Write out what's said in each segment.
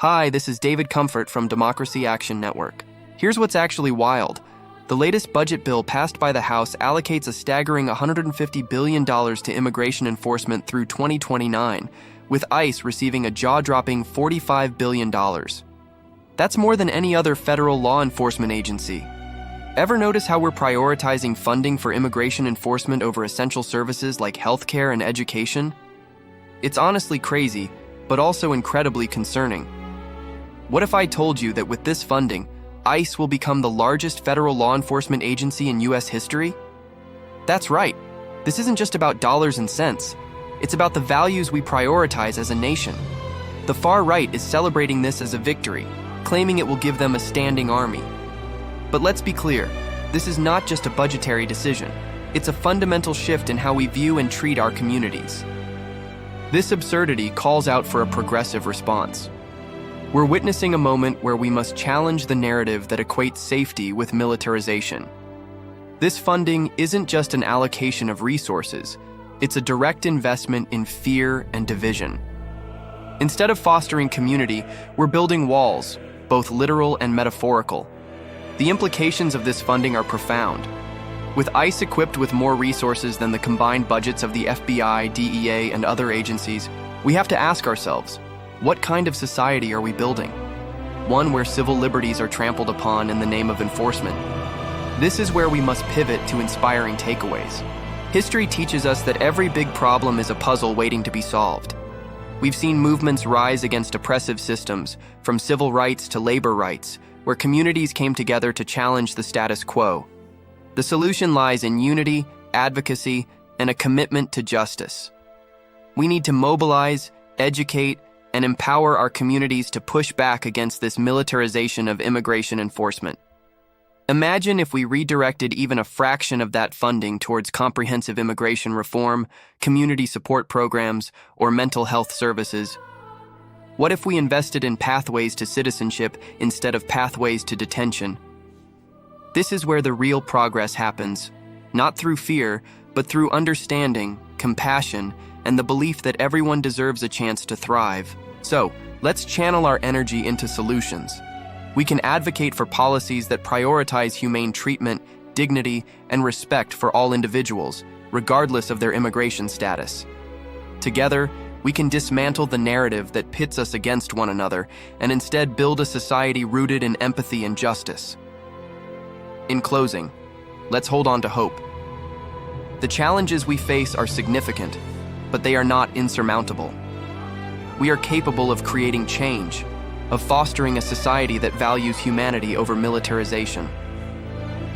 Hi, this is David Comfort from Democracy Action Network. Here's what's actually wild. The latest budget bill passed by the House allocates a staggering $150 billion to immigration enforcement through 2029, with ICE receiving a jaw-dropping $45 billion. That's more than any other federal law enforcement agency. Ever notice how we're prioritizing funding for immigration enforcement over essential services like healthcare and education? It's honestly crazy, but also incredibly concerning. What if I told you that with this funding, ICE will become the largest federal law enforcement agency in U.S. history? That's right. This isn't just about dollars and cents. It's about the values we prioritize as a nation. The far right is celebrating this as a victory, claiming it will give them a standing army. But let's be clear, this is not just a budgetary decision. It's a fundamental shift in how we view and treat our communities. This absurdity calls out for a progressive response. We're witnessing a moment where we must challenge the narrative that equates safety with militarization. This funding isn't just an allocation of resources, it's a direct investment in fear and division. Instead of fostering community, we're building walls, both literal and metaphorical. The implications of this funding are profound. With ICE equipped with more resources than the combined budgets of the FBI, DEA, and other agencies, we have to ask ourselves, what kind of society are we building? One where civil liberties are trampled upon in the name of enforcement. This is where we must pivot to inspiring takeaways. History teaches us that every big problem is a puzzle waiting to be solved. We've seen movements rise against oppressive systems, from civil rights to labor rights, where communities came together to challenge the status quo. The solution lies in unity, advocacy, and a commitment to justice. We need to mobilize, educate, and empower our communities to push back against this militarization of immigration enforcement. Imagine if we redirected even a fraction of that funding towards comprehensive immigration reform, community support programs, or mental health services. What if we invested in pathways to citizenship instead of pathways to detention? This is where the real progress happens, not through fear, but through understanding, compassion, and the belief that everyone deserves a chance to thrive. So, let's channel our energy into solutions. We can advocate for policies that prioritize humane treatment, dignity, and respect for all individuals, regardless of their immigration status. Together, we can dismantle the narrative that pits us against one another and instead build a society rooted in empathy and justice. In closing, let's hold on to hope. The challenges we face are significant, but they are not insurmountable. We are capable of creating change, of fostering a society that values humanity over militarization.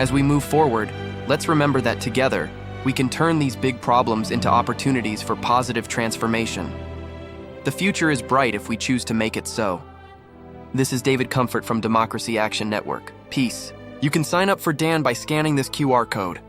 As we move forward, let's remember that together, we can turn these big problems into opportunities for positive transformation. The future is bright if we choose to make it so. This is David Comfort from Democracy Action Network. Peace. You can sign up for Dan by scanning this QR code.